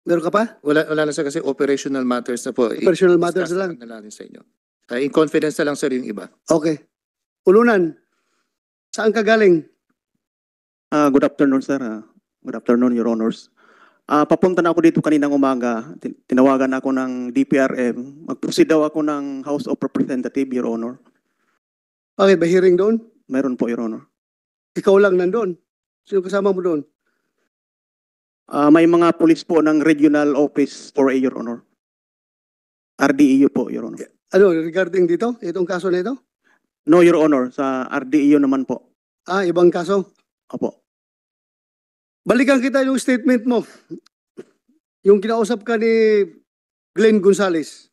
Meron ka pa? Wala na sir kasi operational matters na po. Operational matters na lang. Na lang sa inyo. In confidence na lang sir yung iba. Okay. Ulunan, saan ka galing? Good afternoon, sir. Good afternoon, Your Honors. Papunta na ako dito kaninang umaga. Tinawagan ako ng DPRM. Mag-proceed daw ako ng House of Representatives, Your Honor. Okay, ba hearing doon? Meron po, Your Honor. Ikaw lang nandun. Sino kasama mo doon? May mga pulis po ng Regional Office 4A, Your Honor. RDEU po, Your Honor. Ano, regarding dito? Itong kaso na ito? No, Your Honor. Sa RDEU naman po. Ibang kaso? Opo. Balikan kita yung statement mo. Yung kinausap ka ni Glenn Gonzales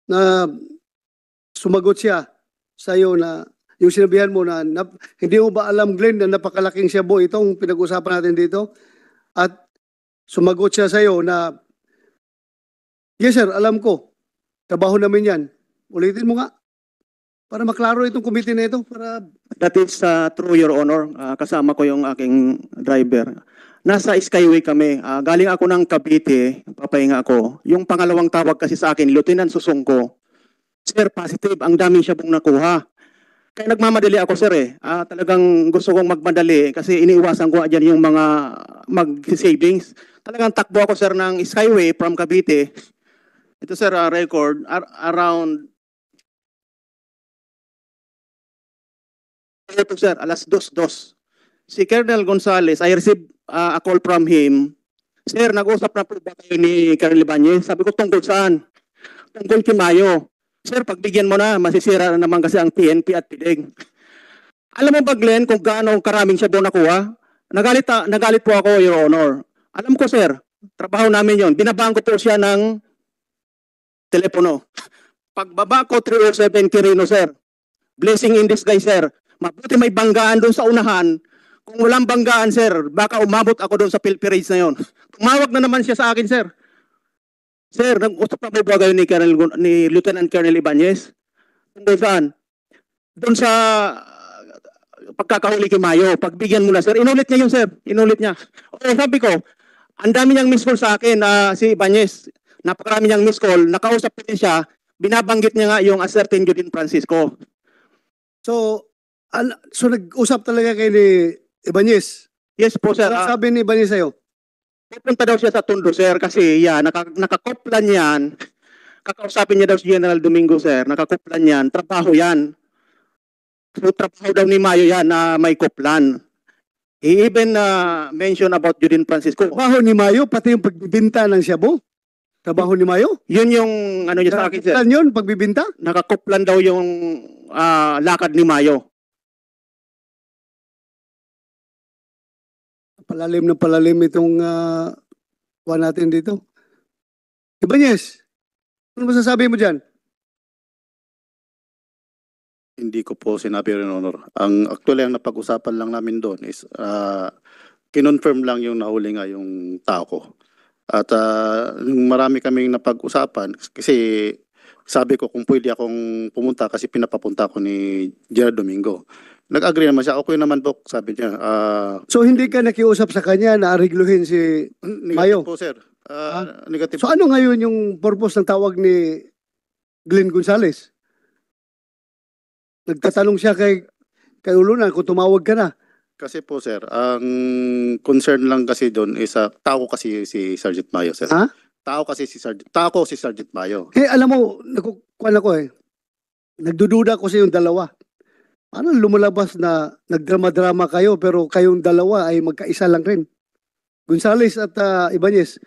na sumagot siya sa iyo na yung sinabihan mo na hindi mo ba alam, Glenn, na napakalaking shabu itong pinag-usapan natin dito? At sumagot siya sa iyo na, yes sir, alam ko. Trabaho namin yan. Ulitin mo nga. Para maklaro itong committee na ito. That is true, Your Honor. Kasama ko yung aking driver. Nasa Skyway kami. Galing ako ng Cavite. Papahinga ako. Yung pangalawang tawag kasi sa akin, Lieutenant Susungko. Sir, positive. Ang dami siya pong nakuha. Kaya nagmamadali ako, sir. Talagang gusto kong magmadali kasi iniiwasan ko dyan yung mga mag-savings. Talagang takbo ako, sir, ng Skyway from Cavite. Ito, sir, record. Around ito, sir, alas 2:02. Si Colonel Gonzales, I received a call from him. Sir, nag-usap na po ba kayo ni Colonel Ibanez? Sabi ko, tungkol saan? Tungkol kay Mayo. Sir, pagbigyan mo na, masisira na naman kasi ang PNP at PIDEG. Alam mo ba, Glenn, kung gaano karaming siya doon nakuha? Nagalit po ako, Your Honor. Alam ko, sir, trabaho namin yon. Binabaan ko po siya ng telepono. Pagbaba ko, 307 Quirino, sir. Blessing in disguise, sir. Mabuti may banggaan doon sa unahan. Kung walang banggaan, sir, baka umabot ako doon sa pilpirage na yon. Tumawag na naman siya sa akin, sir. Sir, nag-usap na po ba kayo ni Lieutenant Colonel Ibanez? Doon saan? Doon sa pagkakahuli kay Mayo. Pagbigyan mo na, sir. Inulit niya yun, sir. Inulit niya. Okay, sabi ko, ang dami niyang miss call sa akin, si Ibanez. Napakarami niyang miss call. Nakausap ko din siya. Binabanggit niya nga yung Acertin Judin Francisco. So nag-usap talaga kay ni Ibanez? Yes po, sir. Ano sabi ni Ibanez sa'yo? Pupunta daw siya sa Tondo, sir, kasi yan, nakakoplan yan. Kakausapin niya daw si General Domingo, sir. Nakakoplan yan. Trabaho yan. So, trabaho daw ni Mayo yan na may koplan. He even mentioned about Judin Francisco. Trabaho ni Mayo, pati yung pagbibinta ng shabu? Trabaho ni Mayo? Yun yung ano niya sa akin, sir. Nakakoplan yun, pagbibinta? Nakakoplan daw yung lakad ni Mayo. Palalim itong kuha natin dito. Ibanez, ano masasabi mo dyan? Hindi ko po sinabi, Your Honor. Actually, ang napag-usapan lang namin doon is kinonfirm lang yung nahuli nga yung tao ko. At marami kaming napag-usapan kasi sabi ko kung pwede akong pumunta kasi pinapapunta ko ni General Domingo. Nag-agree naman siya. Okay naman po, sabi niya. So hindi ka nakiusap sa kanya na arigluhin si Mayo? Negative po, sir. Negative. So ano ngayon yung purpose ng tawag ni Glenn Gonzales? Nagtatanong siya kay Ulunan kung tumawag ka na. Kasi po, sir, ang concern lang kasi doon is tao ko kasi si Sergeant Mayo, sir. Ha? Tao ko si Sergeant Mayo. Alam mo, nakukuha ko nagdududa ko sa yung dalawa. Paano lumalabas na nagdrama-drama kayo pero kayong dalawa ay magkaisa lang rin? Gonzales at Ibanez.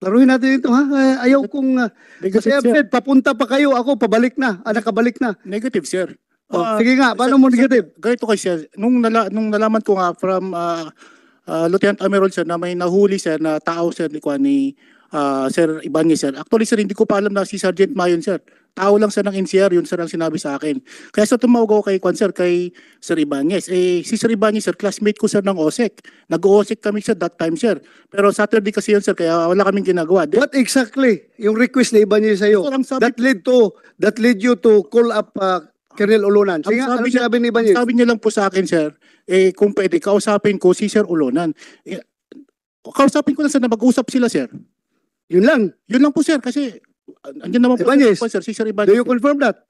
Laruin natin ito, ha? Ayaw kong... kasi Fred, papunta pa kayo, ako pabalik na. Nakabalik na. Negative, sir. Sige nga, paano mo negative? Ganito kasi, nung nalaman ko nga from Lieutenant Amerol, sir, na may nahuli, sir, na tao, sir, ni Sir Ibanez, sir. Actually, sir, hindi ko pa alam na si Sergeant Mayon, sir. Tao lang, sir, ng NCR, yun, sir, ang sinabi sa akin. Kaya, sir, tumawag ako kay Sir Ibanez. Si Sir Ibanez, sir, classmate ko, sir, ng OSEC. Nag-OSEC kami, sir, that time, sir. Pero Saturday kasi yun, sir, kaya wala kaming ginagawa. What exactly yung request na Ibanez sa'yo? That led you to call up Colonel Ulunan. Sige nga, ano sinabi ni Ibanez? Sabi niya lang po sa akin, sir, kung pwede, kausapin ko si Sir Ulunan. Kausapin ko lang sir na mag-usap sila sir. Yun lang. Yun lang po sir kasi andyan naman po Ibanez. sir, si Sir Do Ibanez. you confirm that?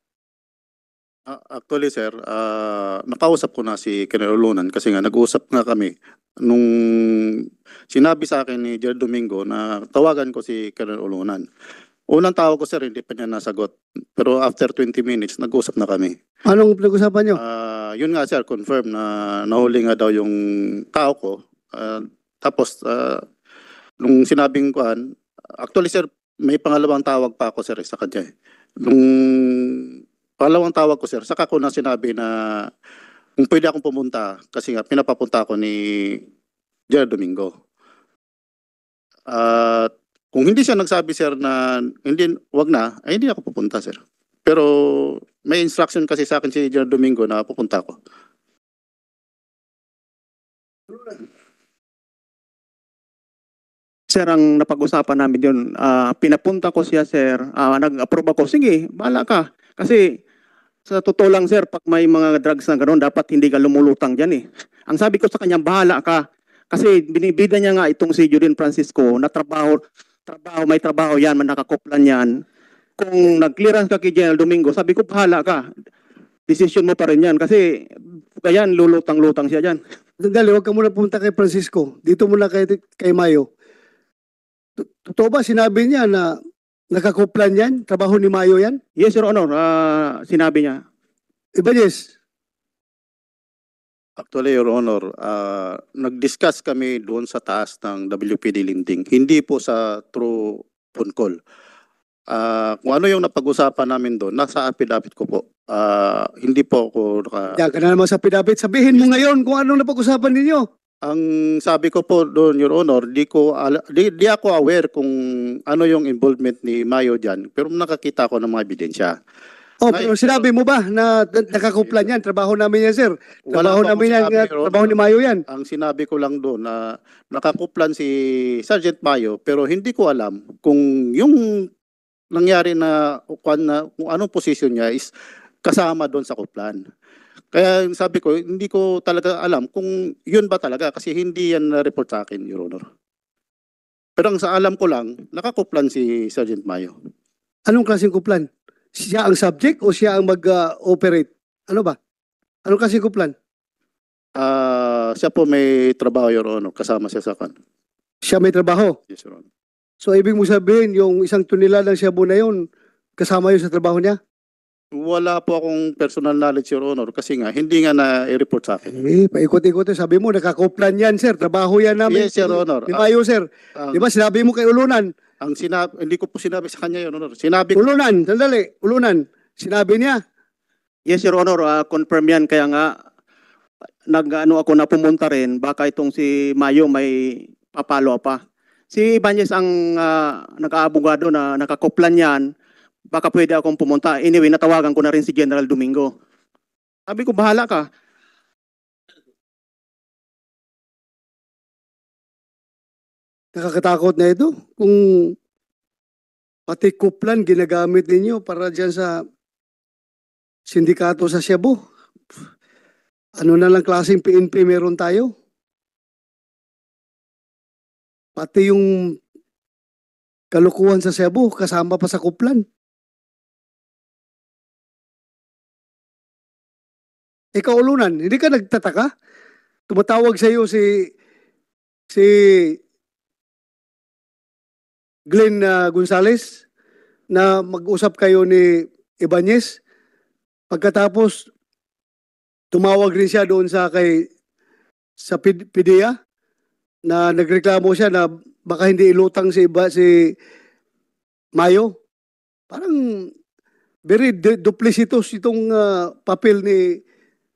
Actually, sir, nakausap ko na si Colonel Ulunan kasi nga nag-usap nga kami nung sinabi sa akin ni Gerald Domingo na tawagan ko si Colonel Ulunan. Unang tawag ko, sir, hindi pa niya nasagot. Pero after 20 minutes, nag-usap na kami. Anong pinag-usapan nyo? Yun nga, sir, confirm na nahuli nga daw yung tao ko. Tapos, nung sinabing ko, actually, sir, may pangalawang tawag pa ako, sir, sa kanya. Nung pangalawang tawag ko, sir, saka ko na sinabi na kung pwede akong pumunta kasi nga pinapapunta ako ni Gerald Domingo. At kung hindi siya nagsabi, sir, na hindi, wag na, ay hindi ako pupunta, sir. Pero may instruction kasi sa akin si Gerald Domingo na pupunta ako. Sir, ang napag-usapan namin yun, pinapunta ko siya, sir, nag-approve ako, sige, bahala ka. Kasi sa totoo lang, sir, pag may mga drugs na gano'n, dapat hindi ka lumulutang dyan eh. Ang sabi ko sa kanya, bahala ka. Kasi binibida niya nga itong si Julian Francisco na may trabaho yan, nakakoplan yan. Kung nag-clearance ka kay General Domingo, sabi ko, bahala ka. Decision mo pa rin yan. Kasi kaya lulutang-lutang siya dyan. Dali, huwag ka muna pumunta kay Francisco. Dito muna kay Mayo. Totoo ba sinabi niya na nakakuplan yan? Trabaho ni Mayo yan? Yes, Your Honor. Sinabi niya. Ibanez, Actually, Your Honor, nag-discuss kami doon sa taas ng WPD Linting. Hindi po sa true phone call. Kung ano yung napag-usapan namin doon, nasa affidavit ko po. Hindi po ako diyan ka na naman sa pinabit. Sabihin mo ngayon kung anong napag-usapan ninyo. Ang sabi ko po doon, Your Honor, di ako aware kung ano yung involvement ni Mayo dyan. Pero nakakita ko ng mga ebidensya. Oh, pero sinabi mo ba na nakakuplan yan? Trabaho namin yan, sir. Trabaho Wala pa namin yan. akong sinabi, Your Trabaho ni Mayo yan. Ang sinabi ko lang doon na nakakuplan si Sergeant Mayo pero hindi ko alam kung yung nangyari na kung anong posisyon niya is kasama doon sa kuplan. Kaya sabi ko, hindi ko talaga alam kung yun ba talaga kasi hindi yan na-report sa akin, Your Honor. Pero ang sa alam ko lang, nakakuplan si Sergeant Mayo. Anong klaseng kuplan? Siya ang subject o siya ang mag-operate? Ano ba? Anong klaseng kuplan? Siya po may trabaho, Your Honor, kasama siya sa kan. Siya may trabaho. Yes, Your Honor. So, ibig mo sabihin, yung isang tunila ng Shabu na yun, kasama yun sa trabaho niya? Wala po akong personal knowledge, Your Honor, kasi nga, hindi nga na-report sa akin. Paikot-ikot. Sabi mo, nakakuplan yan, sir. Trabaho yan namin. Yes, Your Honor. Di ba yun, sir? Di ba sinabi mo kay Ulunan? Hindi ko po sinabi sa kanya, Your Honor. Sinabi ko, Ulunan, sandali. Ulunan, sinabi niya. Yes, Your Honor. Confirm yan. Kaya nga, ako na pumunta rin. Baka itong si Mayo may papalo pa. Si Ibanez ang nag-aabogado na nakakoplan yan. Baka pwede akong pumunta. Anyway, natawagan ko na rin si General Domingo. Sabi ko, bahala ka. Nakakatakot na ito. Kung pati kuplan ginagamit ninyo para dyan sa sindikato sa Cebu. Ano na lang klaseng PNP meron tayo? Pati yung kalukuhan sa Cebu kasama pa sa kuplan. Ikaw, Ulunan, hindi ka nagtataka? Tumatawag sa iyo si Glenn Gonzales na mag-usap kayo ni Ibanez. Pagkatapos, tumawag rin siya doon sa PDEA na nagreklamo siya na baka hindi ilutang si Mayo. Parang very duplicitous itong papel ni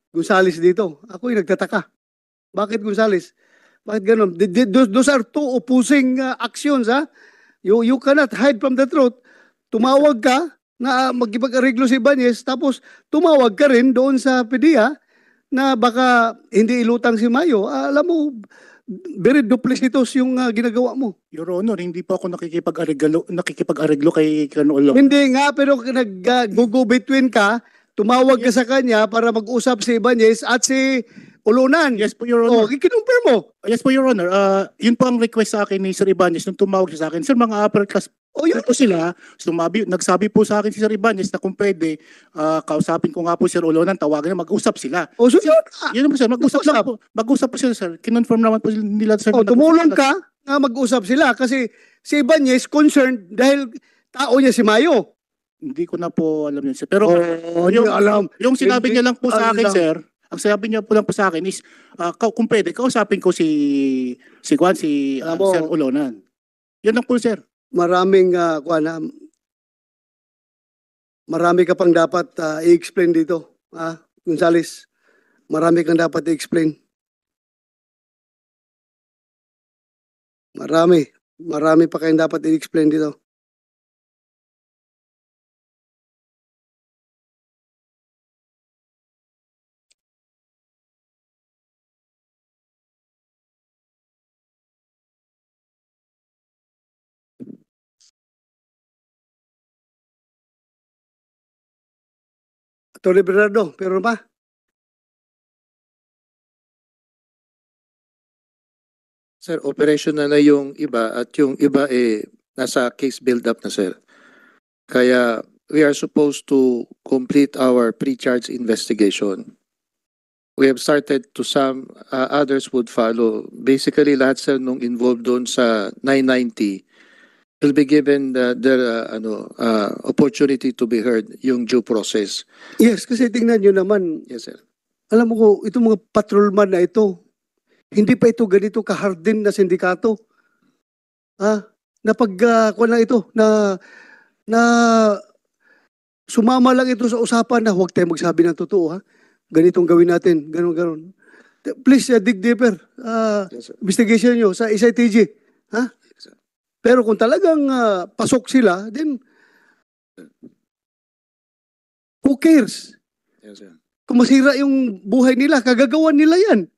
Gonzales dito. Ako yung nagtataka. Bakit Gonzales? Bakit ganun? Those are two opposing actions, ha? You cannot hide from the truth. Tumawag ka na magkipag-areglo si Ibanez, tapos tumawag ka rin doon sa PDEA na baka hindi ilutang si Mayo. Alam mo, very duplicitous yung ginagawa mo. Your Honor, hindi po ako nakikipag-areglo kay Colonel. Hindi nga, pero nag-go between ka, tumawag ka sa kanya para mag-usap si Ibanez at si Ulunan. Yes po, Your Oh, Honor. kinumper mo. Yes po, Your Honor. Yun po ang request sa akin ni Sir Ibanez nung tumawag siya sa akin. Sir, mga upper class O yun. po sila. Nagsabi po sa akin si Sir Ibanez na kung pwede, kausapin ko nga po Sir Olonan, tawagan niya, mag-usap sila. O so yun. Yun po sir, mag-usap lang po. Mag-usap po sila sir. Kinonfirm naman po nila sir. O na tumulong nag-usap ka na mag-usap sila kasi si Ibanez concerned dahil tao niya si Mayo. Hindi ko na po alam yun sir. Pero Yung alam. yung sinabi Hindi niya lang po sa akin alam. sir, ang sinabi niya po lang po sa akin is, kung pwede, kausapin ko si Juan, si Alam mo- Sir Olonan. Yun lang po sir. Maraming marami ka pang dapat i-explain dito. Gonzales, marami kang dapat i-explain. Marami pa kayong dapat i-explain dito. Atty. Bernardo, pero ba? Sir, operational na yung iba at yung iba nasa case build-up na, sir. Kaya we are supposed to complete our pre-charge investigation. We have started to some, others would follow. Basically, lahat sir nung involved doon sa 990 will be given their opportunity to be heard, yung due process. Yes, kasi tingnan nyo naman, Yes, sir. alam mo ko, itong mga patrolman na ito, hindi pa ito ganito ka-harden na sindikato. Na kuwan lang ito, na sumama lang ito sa usapan na huwag tayo magsabi ng totoo, ganitong gawin natin, ganon. Please, dig deeper. Yes, sir. Investigation nyo sa SITG. Yes, sir. Pero kung talagang pasok sila, then who cares? Yes, sir. Kung masira yung buhay nila, kagagawan nila yan.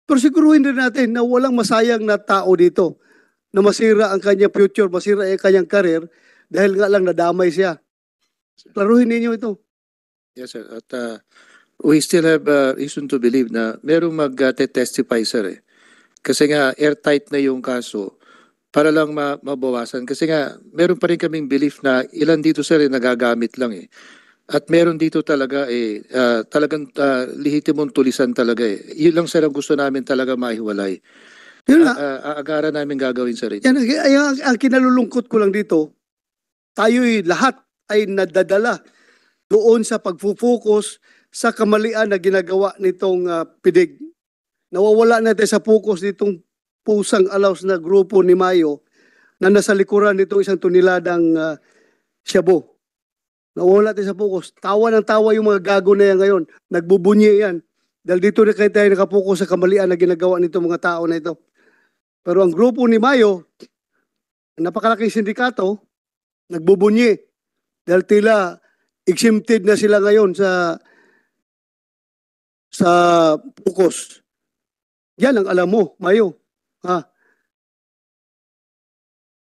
Pero siguruhin din natin na walang masayang na tao dito na masira ang kanyang future, masira ang kanyang career dahil nga lang nadamay siya. Klaruhin ninyo ito. Yes, sir. At we still have reason to believe na merong mag-testify, sir. Kasi nga airtight na yung kaso para lang mabawasan. Kasi nga meron pa rin kaming belief na ilan dito, sir, nagagamit lang . At meron dito talaga talagang lihitimong tulisan talaga . Yun lang, sir, ang gusto namin talaga mahiwalay. Yun nga, Aagaran namin gagawin, sir. yan, ang kinalulungkot ko lang dito, tayo'y lahat ay nadadala doon sa pagfufocus sa kamalian na ginagawa nitong PIDIG. Nawawala natin sa focus nitong pusang alaws na grupo ni Mayo na nasa likuran nitong isang tuniladang shabu. Nawawala natin sa focus. Tawa ng tawa yung mga gago na yan ngayon. Nagbubunyi yan. Dahil dito na kayo tayo nakapokus sa kamalian na ginagawa nitong mga tao na ito. Pero ang grupo ni Mayo, napakalaking sindikato, nagbubunyi. Dahil tila exempted na sila ngayon sa focus. Yan ang alam mo, Mayo.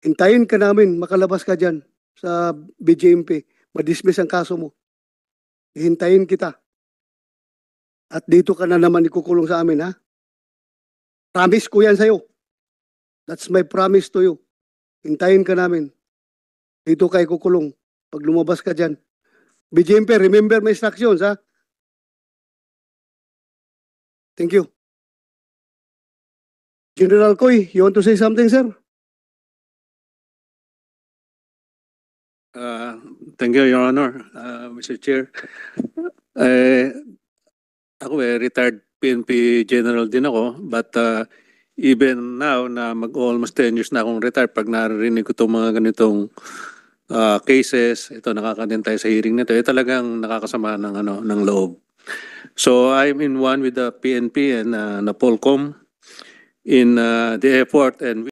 Hintayin ka namin, makalabas ka dyan sa BJMP. Madismiss ang kaso mo. Hintayin kita. At dito ka na naman ikukulong sa amin, Promise ko yan sa'yo. That's my promise to you. Hintayin ka namin. Dito ka ikukulong. Pag lumabas ka dyan. BJMP, remember my instructions, Thank you. General Coy, you want to say something, sir? Thank you, Your Honor, Mr. Chair. Ako retired PNP General din ako, but even now na mag-almost 10 years na akong retired, pag narinig ko itong mga ganitong cases, ito nakakanin tayo sa hearing nito, talagang nakakasama ng loob. So I'm in one with the PNP and Napolcom in the effort and